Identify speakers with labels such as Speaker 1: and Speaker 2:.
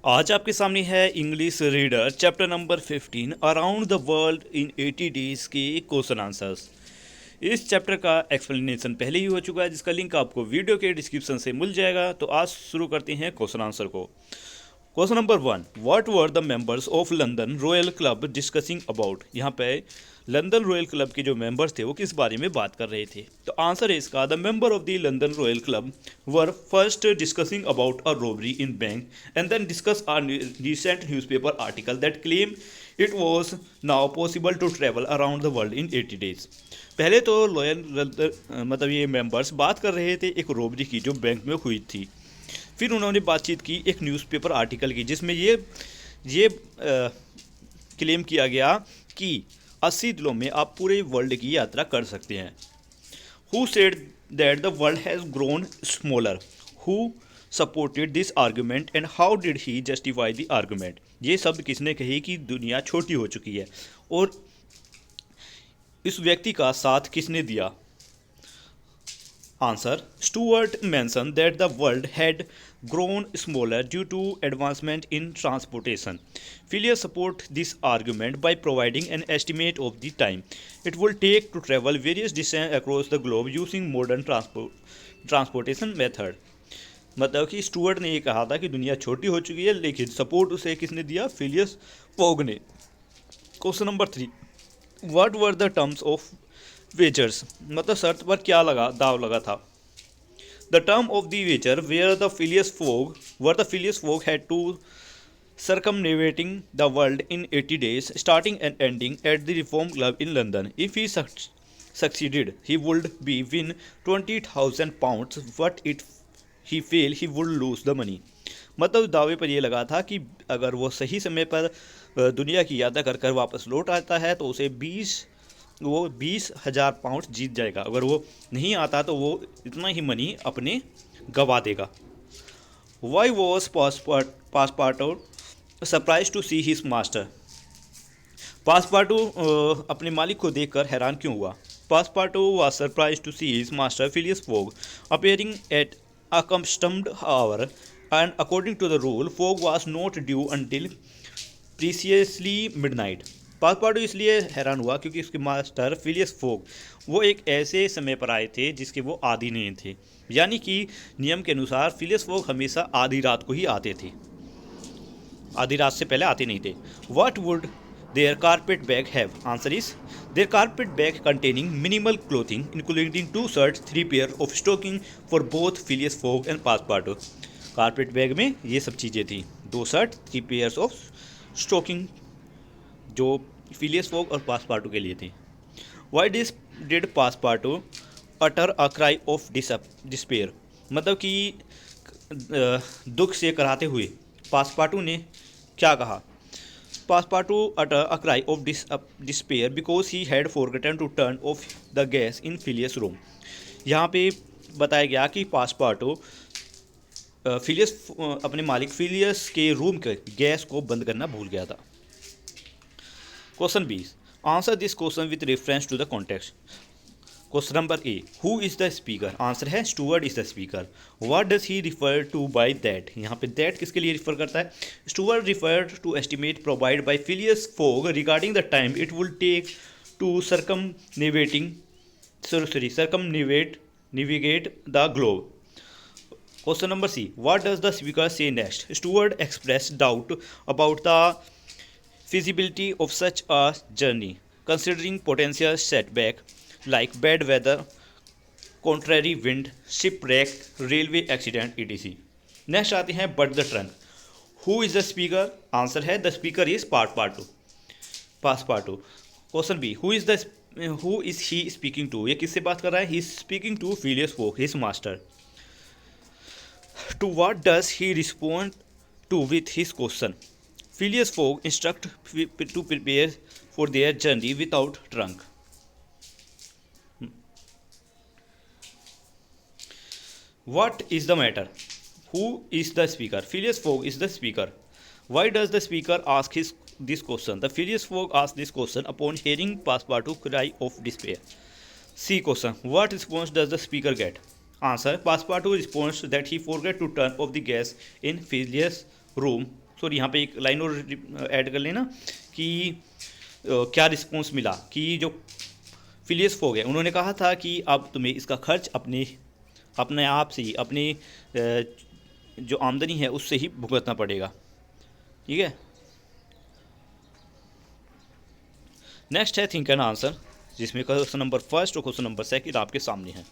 Speaker 1: आज आपके सामने है English reader chapter number 15 around the world in 80 days के क्वेश्चन आंसर्स। इस चैप्टर का एक्सप्लेनेशन पहले ही हो चुका है, जिसका लिंक आपको वीडियो के डिस्क्रिप्शन से मिल जाएगा। तो आज शुरू करते हैं क्वेश्चन आंसर को। Question number 1, what were the members of London Royal club discussing about. यहाँ पे लंदन रॉयल क्लब के जो मेंबर्स थे वो किस बारे में बात कर रहे थे। तो आंसर है इसका, the member of the London Royal club were first discussing about a robbery in bank and then discuss a recent newspaper article that claim it was now possible to travel around the world in 80 days. पहले तो loyal मतलब ये members बात कर रहे थे एक robbery की जो बैंक में हुई थी। फिर उन्होंने बातचीत की एक न्यूज़पेपर आर्टिकल की, जिसमें ये क्लेम किया गया कि 80 दिनों में आप पूरे वर्ल्ड की यात्रा कर सकते हैं। Who said that the world has grown smaller, who supported this argument and how did he justify the argument. ये शब्द किसने कही कि दुनिया छोटी हो चुकी है, और इस व्यक्ति का साथ किसने दिया। Answer, Stuart mentioned that the world had grown smaller due to advancement in transportation. Phileas support this argument by providing an estimate of the time it will take to travel various distances across the globe using modern transportation method. मतलब कि Stuart ने ये कहा था कि दुनिया छोटी हो चुकी है, लेकिन सपोर्ट उसे किसने दिया, फिलियस फोग ने। Question number 3, what were the terms of wagers, मतलब शर्त पर क्या दाव लगा था। The term of the wager where the Phileas Fogg had to circumnavigating the world in 80 days starting and ending at the reform club in London. If he succeeded he would be win 20,000 pounds, but if he failed he would lose the money. मतलब दावे पर यह लगा था कि अगर वो सही समय पर दुनिया की यात्रा कर कर वापस लौट आता है तो उसे 20,000 पाउंड जीत जाएगा, अगर वो नहीं आता तो वो इतना ही मनी अपने गवा देगा। Why was Passepartout surprised to see his master. Passepartout अपने मालिक को देखकर हैरान क्यों हुआ। Passepartout was surprised to see his master Phileas Fogg appearing at a accustomed hour, and according to the rule Fogg was not due until precisely midnight. पासपार्टो इसलिए हैरान हुआ क्योंकि उसके मास्टर फिलियस फोग वो एक ऐसे समय पर आए थे जिसके वो आदी नहीं थे, यानी कि नियम के अनुसार फिलियस फोग हमेशा आधी रात को ही आते थे, आधी रात से पहले आते नहीं थे। What would their carpet bag have? Answer is, their carpet bag containing minimal clothing including 2 shirts, 3 pair of stocking for both Phileas Fogg and Passepartout. Carpet bag में ये सब चीज़ें थी, 2 शर्ट, 3 पेयर्स ऑफ स्टॉकिंग जो Phileas Fogg और Passepartout के लिए थे। Why did Passepartout utter a cry of despair, मतलब कि दुख से कराते हुए पासपार्टू ने क्या कहा। Passepartout utter a cry of despair because he had forgotten to turn off the gas in Phileas room. यहाँ पे बताया गया कि पासपार्टू फिलियस अपने मालिक फिलियस के रूम के गैस को बंद करना भूल गया था। Question 20, answer this question with reference to the context. Question number A, who is the speaker. Answer है Stuart is the speaker. What does he refer to by that, यहाँ पे दैट किसके लिए रिफर करता है। Stuart refer to estimate provide by Phileas Fogg regarding the time it will take to circumnavigate the globe. Question number C, what does the speaker say next? Stewart expressed doubt about the feasibility of such a journey, considering potential setback like bad weather, contrary wind, shipwreck, railway accident, etc. Next आते हैं but the trunk. Who is the speaker? Answer है the speaker is Passepartout. Question B, who is he speaking to? ये किससे बात कर रहा है? He is speaking to Phileas Fogg, his master. To what does he respond to with his question? Phileas Fogg instruct to prepare for their journey without trunk. What is the matter? Who is the speaker? Phileas Fogg is the speaker. Why does the speaker ask this question? The Phileas Fogg asked this question upon hearing Passepartout cry of despair. C question, what response does the speaker get? Answer, Passepartout responds that he forgot to turn off the gas in Phileas' room sorry यहाँ पे एक line और add कर लेना कि क्या response मिला कि जो फिलियस फोग है उन्होंने कहा था कि अब तुम्हें इसका खर्च अपने आप से ही अपनी जो आमदनी है उससे ही भुगतना पड़ेगा। ठीक है। नेक्स्ट है थिंक एंड आंसर, जिसमें क्वेश्चन नंबर फर्स्ट और क्वेश्चन नंबर सेकंड आपके सामने है।